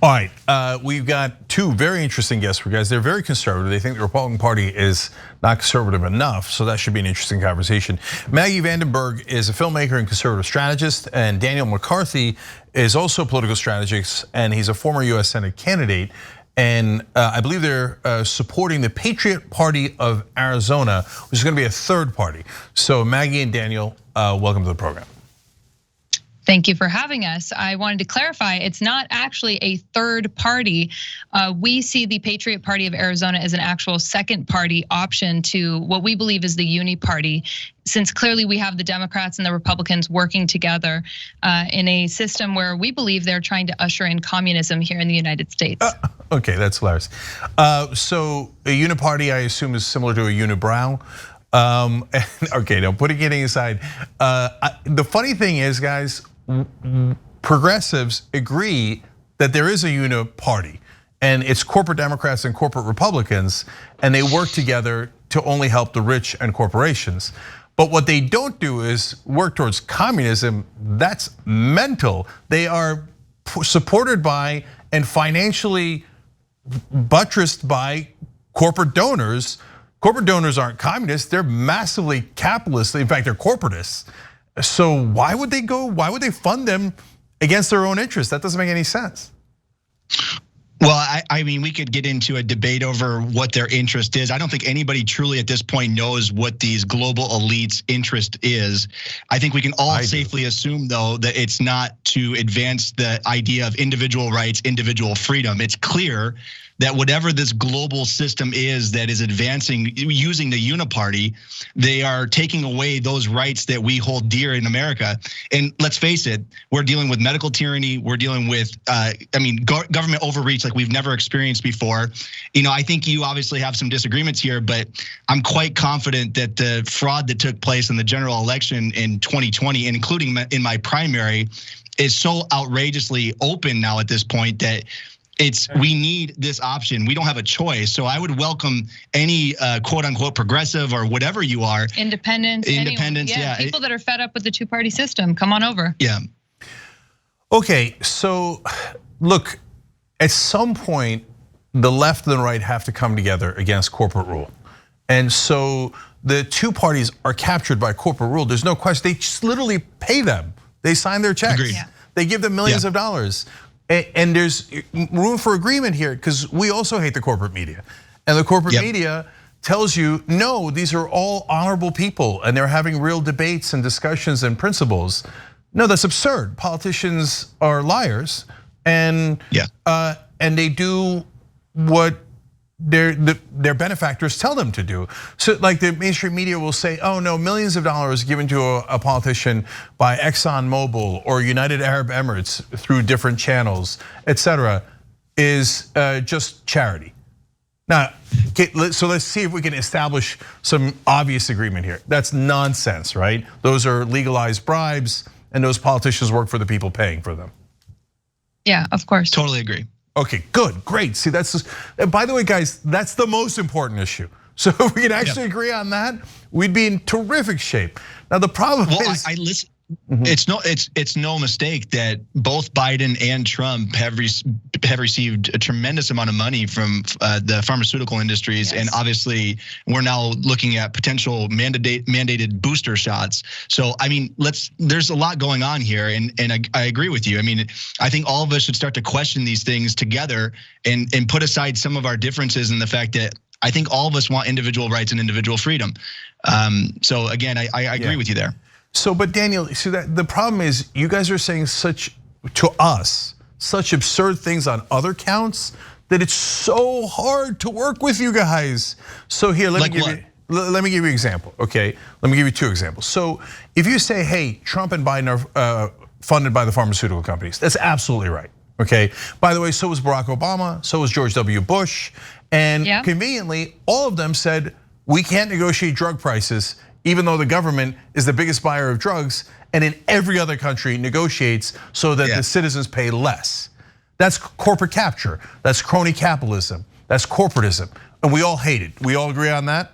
All right, we've got two very interesting guests for you guys. They're very conservative. They think the Republican Party is not conservative enough, so that should be an interesting conversation. Maggie VandenBerghe is a filmmaker and conservative strategist, and Daniel McCarthy is also a political strategist, and he's a former US Senate candidate. And I believe they're supporting the Patriot Party of Arizona, which is gonna be a third party. So Maggie and Daniel, welcome to the program. Thank you for having us. I wanted to clarify, it's not actually a third party. We see the Patriot Party of Arizona as an actual second party option to what we believe is the uni party, since clearly we have the Democrats and the Republicans working together in a system where we believe they're trying to usher in communism here in the United States. Okay, that's hilarious. So a uniparty, I assume, is similar to a unibrow. Okay, now putting it aside, the funny thing is, guys, progressives agree that there is a uniparty, and it's corporate Democrats and corporate Republicans, and they work together to only help the rich and corporations. But what they don't do is work towards communism. That's mental. They are supported by and financially buttressed by corporate donors. Corporate donors aren't communists, they're massively capitalist. In fact, they're corporatists. So why would they fund them against their own interests? That doesn't make any sense. Well, I mean, we could get into a debate over what their interest is. I don't think anybody truly at this point knows what these global elites' interest is. I think we can all safely assume, though, that it's not to advance the idea of individual rights, individual freedom. It's clear that whatever this global system is that is advancing using the uniparty, they are taking away those rights that we hold dear in America. And let's face it, we're dealing with medical tyranny. We're dealing with, government overreach like we've never experienced before. I think you obviously have some disagreements here, but I'm quite confident that the fraud that took place in the general election in 2020, and including in my primary, is so outrageously open now at this point that we need this option. We don't have a choice. So I would welcome any quote unquote progressive or whatever you are. Independents, yeah. People that are fed up with the two-party system, come on over. Yeah. Okay, so look, at some point, the left and the right have to come together against corporate rule. And so the two parties are captured by corporate rule. There's no question, they just literally pay them. They sign their checks. Agreed. Yeah. They give them millions of dollars. And there's room for agreement here because we also hate the corporate media. And the corporate media tells you, no, these are all honorable people and they're having real debates and discussions and principles. No, that's absurd. Politicians are liars and they do what their benefactors tell them to do. So like the mainstream media will say, oh no, millions of dollars given to a politician by ExxonMobil or United Arab Emirates through different channels, etc., is just charity. Now, so let's see if we can establish some obvious agreement here. That's nonsense, right? Those are legalized bribes and those politicians work for the people paying for them. Yeah, of course. Totally agree. Okay, good, great. See, that's just, by the way, guys, that's the most important issue. So if we can actually agree on that, we'd be in terrific shape. Now the problem is, I listen. It's no mistake that both Biden and Trump have received a tremendous amount of money from the pharmaceutical industries, and obviously we're now looking at potential mandated booster shots. So I mean, there's a lot going on here, and I agree with you. I mean, I think all of us should start to question these things together and put aside some of our differences in the fact that I think all of us want individual rights and individual freedom. So again, I agree with you there. So, but Daniel, see that the problem is you guys are saying such absurd things on other counts that it's so hard to work with you guys. So here, let me give you an example, okay? Let me give you two examples. So if you say, hey, Trump and Biden are funded by the pharmaceutical companies, that's absolutely right, okay? By the way, so was Barack Obama, so was George W. Bush, and conveniently, all of them said, we can't negotiate drug prices even though the government is the biggest buyer of drugs and in every other country negotiates so that the citizens pay less. That's corporate capture, that's crony capitalism, that's corporatism, and we all hate it. We all agree on that?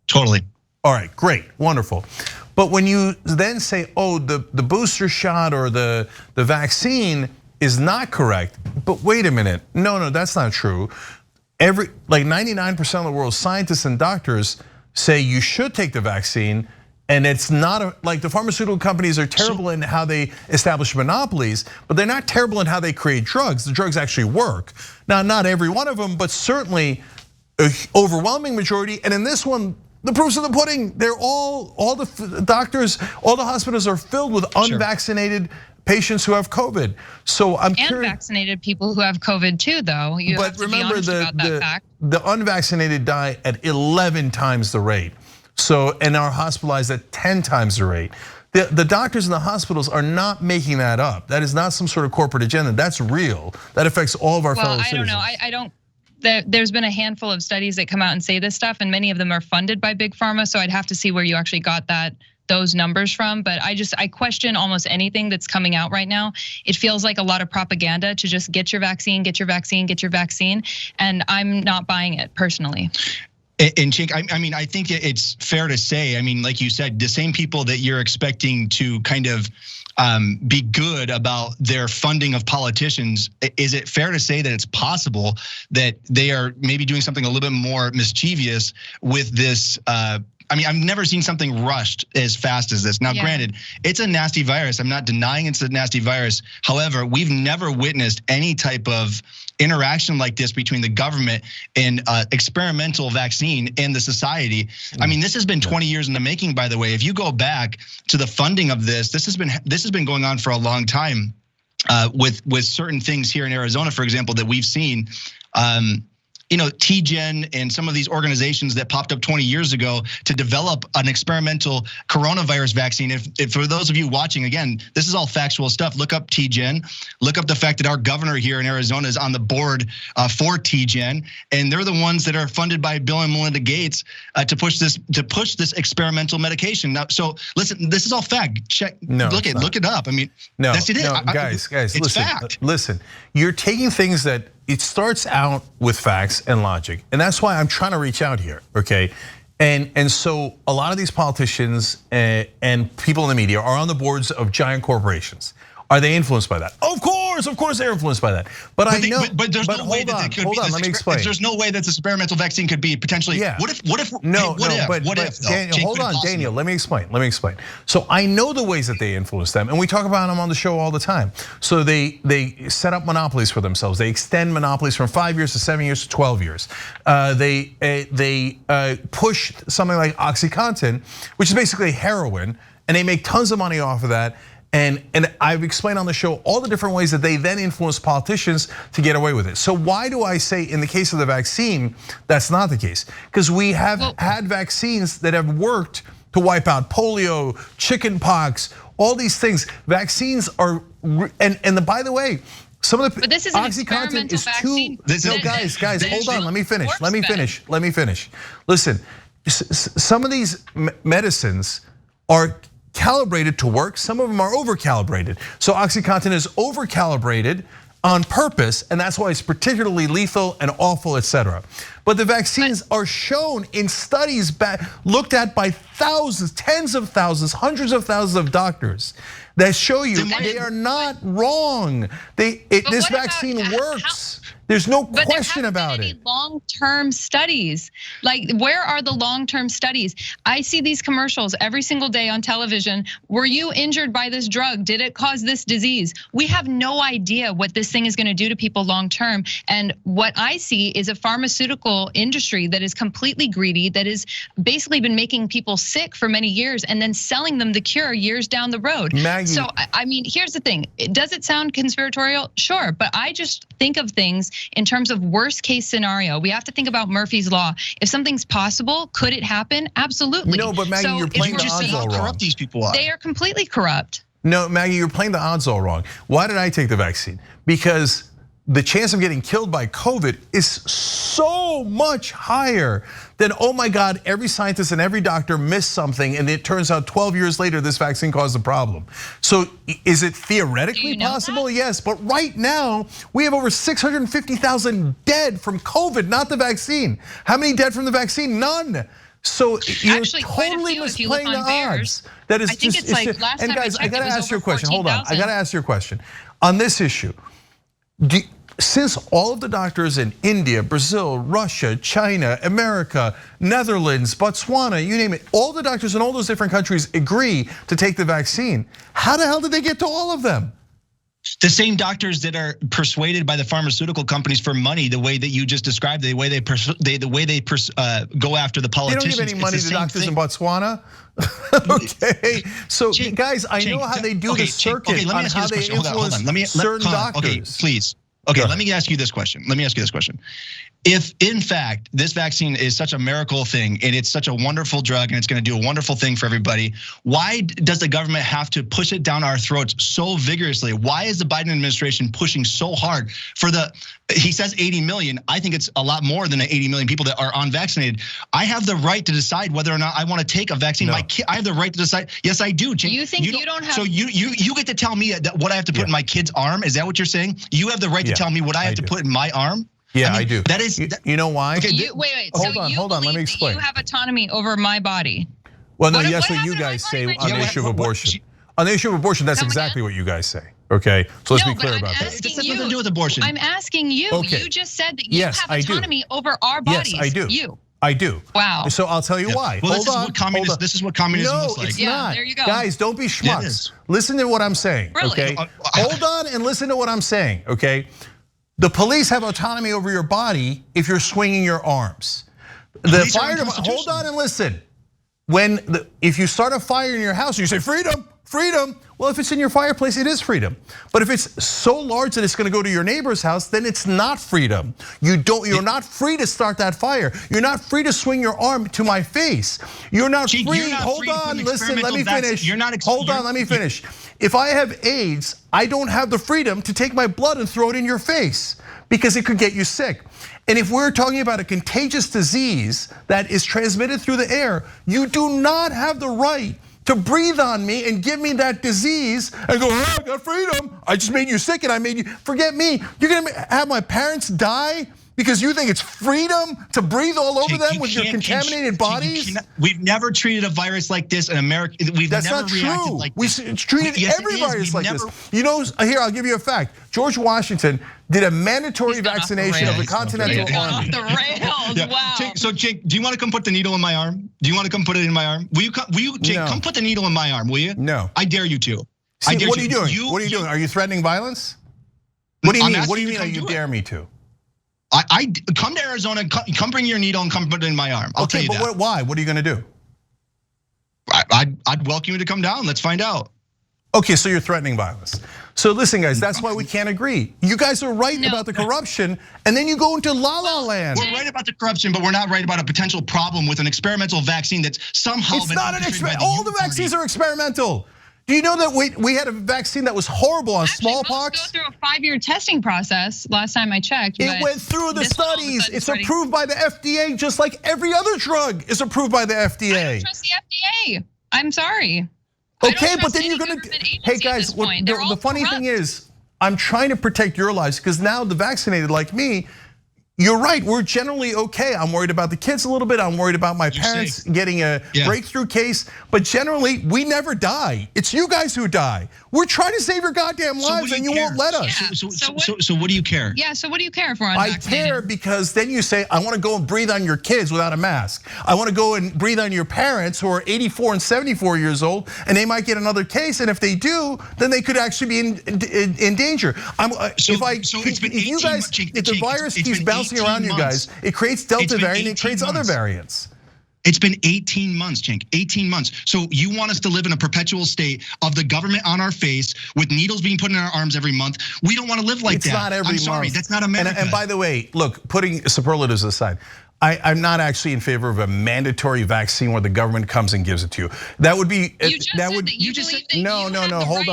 Totally. All right, great, wonderful. But when you then say, oh, the booster shot or the vaccine is not correct, but wait a minute. No, that's not true. Like 99% of the world's scientists and doctors say you should take the vaccine. And it's not like the pharmaceutical companies are terrible in how they establish monopolies, but they're not terrible in how they create drugs. The drugs actually work. Now, not every one of them, but certainly an overwhelming majority. And in this one, the proof's in the pudding. They're all the doctors, all the hospitals are filled with unvaccinated patients who have COVID. So I'm curious. And vaccinated people who have COVID too, though. You have to be honest about that fact. The unvaccinated die at 11 times the rate. So, and are hospitalized at 10 times the rate. The doctors in the hospitals are not making that up. That is not some sort of corporate agenda. That's real. That affects all of our fellow citizens. Well, I don't know. There's been a handful of studies that come out and say this stuff, and many of them are funded by big pharma. So I'd have to see where you actually got those numbers from. But I question almost anything that's coming out right now. It feels like a lot of propaganda to just get your vaccine, get your vaccine, get your vaccine. And I'm not buying it personally. And Cenk, I mean, I think it's fair to say, I mean, like you said, the same people that you're expecting to kind of be good about their funding of politicians, is it fair to say that it's possible that they are maybe doing something a little bit more mischievous with this? I mean, I've never seen something rushed as fast as this. Now, granted, it's a nasty virus. I'm not denying it's a nasty virus. However, we've never witnessed any type of interaction like this between the government and experimental vaccine and the society. I mean, this has been 20 years in the making, by the way. If you go back to the funding of this has been going on for a long time with certain things here in Arizona, for example, that we've seen. TGen and some of these organizations that popped up 20 years ago to develop an experimental coronavirus vaccine. If for those of you watching, again, this is all factual stuff. Look up TGen, look up the fact that our governor here in Arizona is on the board for TGen, and they're the ones that are funded by Bill and Melinda Gates to push this experimental medication. Now, so listen, this is all fact. Check, look it up. I mean, that's it. Guys, it's fact. Listen, you're taking things that. It starts out with facts and logic, and that's why I'm trying to reach out here, okay? And so a lot of these politicians and people in the media are on the boards of giant corporations. Are they influenced by that? Of course they're influenced by that. But I know. But there's no way that it could be. Hold on, let me explain. There's no way that this experimental vaccine could be potentially. Yeah. What if? Daniel, hold on, Daniel. Let me explain. So I know the ways that they influence them, and we talk about them on the show all the time. So they set up monopolies for themselves. They extend monopolies from 5 years to 7 years to 12 years. They push something like OxyContin, which is basically heroin, and they make tons of money off of that. And I've explained on the show all the different ways that they then influence politicians to get away with it. So why do I say in the case of the vaccine, that's not the case? Because we have had vaccines that have worked to wipe out polio, chickenpox, all these things. Vaccines are, and by the way, some of the but this is OxyContin is vaccine. Guys, hold on, let me finish. Listen, some of these medicines are calibrated to work. Some of them are over-calibrated. So OxyContin is over-calibrated on purpose, and that's why it's particularly lethal and awful, etc. But the vaccines are shown in studies looked at by thousands, tens of thousands, hundreds of thousands of doctors that show you they are not wrong. This vaccine works. There's no question about it. Long-term studies, like where are the long-term studies? I see these commercials every single day on television. Were you injured by this drug? Did it cause this disease? We have no idea what this thing is going to do to people long-term. And what I see is a pharmaceutical industry that is completely greedy, that has basically been making people sick for many years and then selling them the cure years down the road. Maggie. So, I mean, here's the thing. Does it sound conspiratorial? Sure, but I just think of things in terms of worst case scenario. We have to think about Murphy's Law. If something's possible, could it happen? Absolutely. No, but Maggie, you're playing the odds all wrong. Corrupt these people are. They are completely corrupt. No, Maggie, you're playing the odds all wrong. Why did I take the vaccine? Because the chance of getting killed by COVID is so much higher than, oh my God, every scientist and every doctor missed something and it turns out 12 years later this vaccine caused a problem. So is it theoretically possible? Yes, but right now we have over 650,000 dead from COVID, not the vaccine. How many dead from the vaccine? None. So you're actually totally misplaying the odds. That is just, it's like last and time guys, I gotta ask you a question. 14, Hold on, I gotta ask you a question. On this issue, since all of the doctors in India, Brazil, Russia, China, America, Netherlands, Botswana, you name it, all the doctors in all those different countries agree to take the vaccine, how the hell did they get to all of them? The same doctors that are persuaded by the pharmaceutical companies for money, the way that you just described, the way they go after the politicians. They don't give any money to doctors in Botswana. Okay, so guys, I know how they do the circuit on how they influence certain doctors. Okay, please. Okay, let me ask you this question. If in fact this vaccine is such a miracle thing and it's such a wonderful drug and it's going to do a wonderful thing for everybody, why does the government have to push it down our throats so vigorously? Why is the Biden administration pushing so hard for he says 80 million. I think it's a lot more than 80 million people that are unvaccinated. I have the right to decide whether or not I want to take a vaccine. No. My kid, I have the right to decide. Yes, I do. You think you don't have? So you get to tell me what I have to put in my kid's arm? Is that what you're saying? You have the right to tell me what I have to put in my arm? Yeah, I do. That is. You know why? Okay, wait. Hold on. Let me explain. You have autonomy over my body. Well, no, that's what you guys say on the issue of abortion. On the issue of abortion, that's exactly what you guys say. Okay, so let's be clear about that. It has nothing to do with abortion. I'm asking you. Okay. You just said that you have autonomy over our bodies. Yes, I do. You. I do. Wow. So I'll tell you why. Well, this is what communism looks like. No, it's not. There you go. Guys, don't be schmucks. Listen to what I'm saying. Really? Okay. Hold on and listen to what I'm saying. Okay. The police have autonomy over your body if you're swinging your arms. The fire department. Hold on and listen. If you start a fire in your house, and you say freedom, freedom. Well, if it's in your fireplace, it is freedom. But if it's so large that it's going to go to your neighbor's house, then it's not freedom. You're not free to start that fire. You're not free to swing your arm to my face. You're not free. Hold on, listen, let me finish. Hold on, let me finish. If I have AIDS, I don't have the freedom to take my blood and throw it in your face because it could get you sick. And if we're talking about a contagious disease that is transmitted through the air, you do not have the right to breathe on me and give me that disease and go, oh, I got freedom. I just made you sick and I made you, forget me. You're gonna have my parents die because you think it's freedom to breathe all over them with your contaminated bodies? We've never treated a virus like this in America. That's never not reacted true. like this. We treated every virus like this. You know, here, I'll give you a fact. George Washington did a mandatory vaccination of the Continental Army. Off the rails, wow. So Jake, do you want to come put the needle in my arm? Do you want to come put it in my arm? Will you Jake, come put the needle in my arm, will you? No. I dare you to. See, what are you doing? What are you doing? Are you threatening violence? What do you mean? What do you mean? You dare me to? I come to Arizona, come bring your needle and come put it in my arm. I'll tell you that. But why? What are you going to do? I'd welcome you to come down. Let's find out. Okay, so you're threatening violence. So listen, guys, that's why we can't agree. You guys are right about the corruption, and then you go into la la land. We're right about the corruption, but we're not right about a potential problem with an experimental vaccine that's somehow it's not an experiment. All the vaccines are experimental. Do you know that we had a vaccine that was horrible on smallpox? Most go through a 5-year testing process. Last time I checked, it went through the studies. It's approved by the FDA, just like every other drug is approved by the FDA. I don't trust the FDA. I'm sorry. Okay, but then you're gonna. Hey guys, the funny thing is, I'm trying to protect your lives because now the vaccinated like me. You're right, we're generally okay. I'm worried about the kids a little bit. I'm worried about my parents getting a breakthrough case. But generally, we never die. It's you guys who die. We're trying to save your goddamn lives and you won't let us. Yeah, so what do you care? Yeah, so what do you care if we're unvaccinated? I care because then you say, I want to go and breathe on your kids without a mask. I want to go and breathe on your parents who are 84 and 74 years old and they might get another case. And if they do, then they could actually be in danger. If the virus keeps bouncing around you guys, it creates Delta variant, it creates other variants. It's been 18 months, Cenk, 18 months. So you want us to live in a perpetual state of the government on our face with needles being put in our arms every month. We don't want to live like that. It's not every month. I'm sorry, that's not America. And by the way, look, putting superlatives aside, I'm not actually in favor of a mandatory vaccine where the government comes and gives it to you. That would be, hold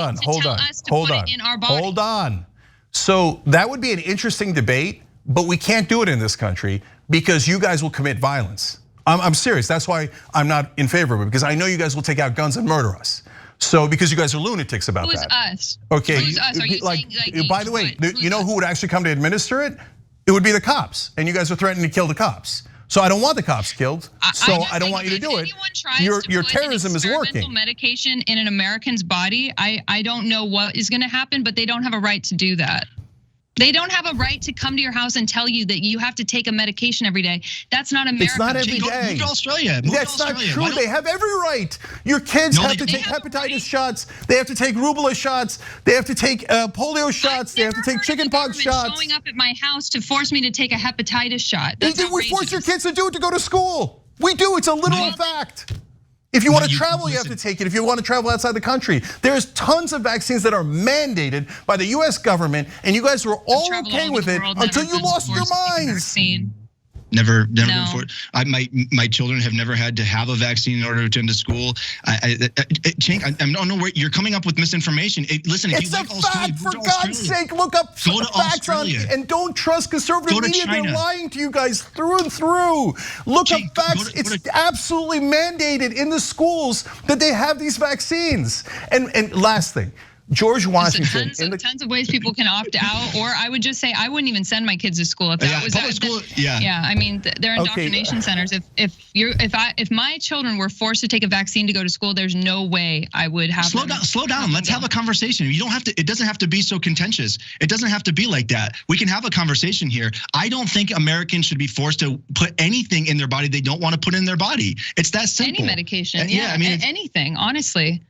on. So that would be an interesting debate, but we can't do it in this country because you guys will commit violence. I'm serious, that's why I'm not in favor of it, because I know you guys will take out guns and murder us. So, because you guys are lunatics about that. Who's us? Okay, Who's us? Are you saying, by the way, you know who would actually come to administer it? It would be the cops, and you guys are threatening to kill the cops. So I don't want the cops killed, so I don't want you to do it. Your terrorism is working. Medication in an American's body, I don't know what is gonna happen, but they don't have a right to do that. They don't have a right to come to your house and tell you that you have to take a medication every day. That's not America. It's not every day. Move to Australia. That's not true. They have every right. Your kids have to take hepatitis shots. They have to take rubella shots. They have to take polio shots. They have to take chickenpox shots. Showing up at my house to force me to take a hepatitis shot. That's we force your kids to do it to go to school. We do. It's a literal fact. If you want to travel, you have to take it. If you want to travel outside the country, there's tons of vaccines that are mandated by the US government, and you guys were all okay with it until you lost your minds. Never before. My children have never had to have a vaccine in order to attend to school. Cenk, I don't know where you're coming up with misinformation. Listen, if it's you a like Australia, fact, for God's sake. Look up facts on and don't trust conservative media. They're lying to you guys through and through. Look up facts. It's absolutely mandated in the schools that they have these vaccines. And last thing. George Washington. Tons of ways people can opt out, or I would just say I wouldn't even send my kids to school if that was public school. Yeah, I mean, they're indoctrination centers. If my children were forced to take a vaccine to go to school, there's no way I would have. Slow down. Let's have a conversation. You don't have to. It doesn't have to be so contentious. It doesn't have to be like that. We can have a conversation here. I don't think Americans should be forced to put anything in their body they don't want to put in their body. It's that simple. Any medication, yeah. I mean, anything, honestly.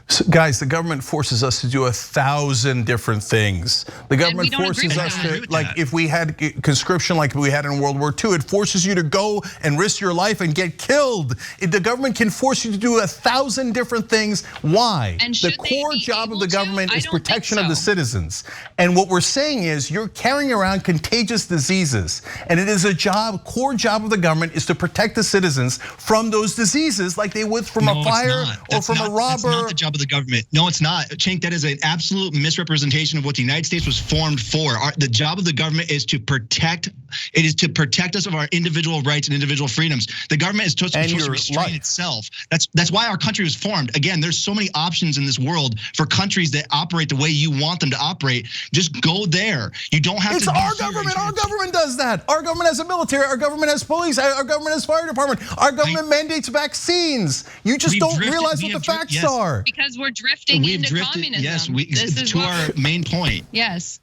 So guys, the government forces us to do 1,000 different things. The government forces us to, like if we had conscription like we had in World War II, it forces you to go and risk your life and get killed. The government can force you to do 1,000 different things. Why? The core job of the government is protection of the citizens. And what we're saying is you're carrying around contagious diseases. And it is a core job of the government is to protect the citizens from those diseases like they would from a fire or from a robber. That's not the job of the government. No, it's not. Cenk, that is an absolute misrepresentation of what the United States was formed for. The job of the government is to protect. It is to protect us of our individual rights and individual freedoms. The government is supposed to restrain itself. That's why our country was formed. Again, there's so many options in this world for countries that operate the way you want them to operate. Just go there. You don't have to. It's our government. Our government does that. Our government has a military. Our government has police. Our government has fire department. Our government mandates vaccines. You just don't realize what the facts are. Because we're drifting into communism. Yes, to our main point. Yes.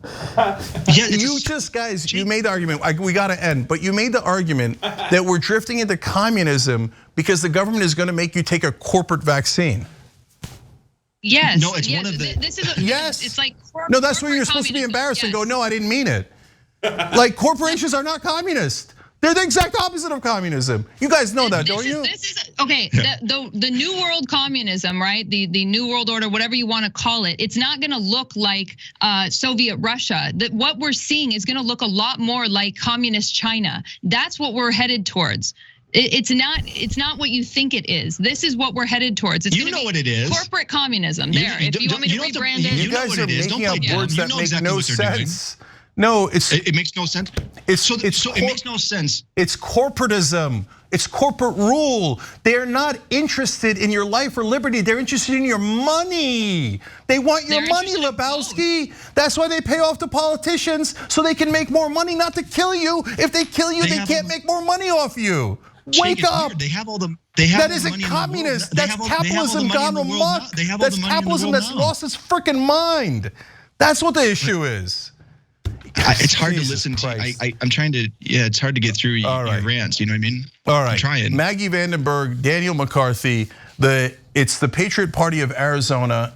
You just, guys, you made the argument. We got to end, but you made the argument that we're drifting into communism because the government is going to make you take a corporate vaccine. Yes. No, it's one of the. Yes. It's like no, that's where you're supposed to be embarrassed and go, no, I didn't mean it. Like corporations are not communist. They're the exact opposite of communism. You guys know that, don't you? Okay, the new world communism, right? The new world order, whatever you want to call it, it's not gonna look like Soviet Russia. What we're seeing is gonna look a lot more like communist China. That's what we're headed towards. It's not what you think it is. This is what we're headed towards. It's what it is. Corporate communism. There, if you want me to rebrand it. You guys are making up words that make no sense. No, it makes no sense. It makes no sense. It's corporatism. It's corporate rule. They're not interested in your life or liberty. They're interested in your money. They want your money, Lebowski. That's why they pay off the politicians so they can make more money, not to kill you. If they kill you, they can't make more money off you. Wake up. They have all the. That isn't communist. That's capitalism gone amok. That's capitalism that's lost its freaking mind. That's what the issue is. It's hard to listen to. I'm trying to. Yeah, it's hard to get through your rants. You know what I mean? All right. I'm trying. Maggie VandenBerghe, Daniel McCarthy. It's the Patriot Party of Arizona.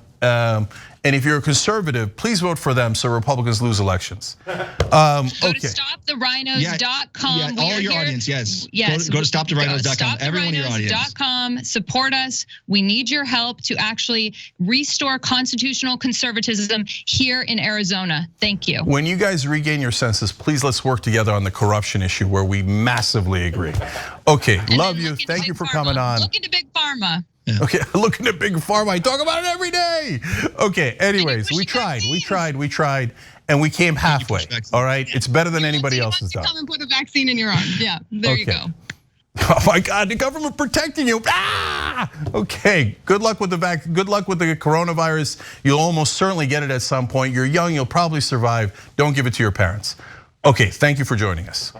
And if you're a conservative, please vote for them so Republicans lose elections. Go to stoptherhinos.com. Yeah, all your audience, yes. Go to stoptherhinos.com. Everyone in your audience. Support us. We need your help to actually restore constitutional conservatism here in Arizona. Thank you. When you guys regain your senses, please let's work together on the corruption issue where we massively agree. Okay, love you. Thank you for coming on. Look into Big Pharma. Yeah. Okay, look into Big Pharma. I talk about it every day. Okay, anyways, we tried, and we came halfway. All right, it's better than anybody else has done. Come and put a vaccine in your arm. Yeah, there you go. Oh my God, the government protecting you. Okay, good luck with the coronavirus. You'll almost certainly get it at some point. You're young, you'll probably survive. Don't give it to your parents. Okay, thank you for joining us.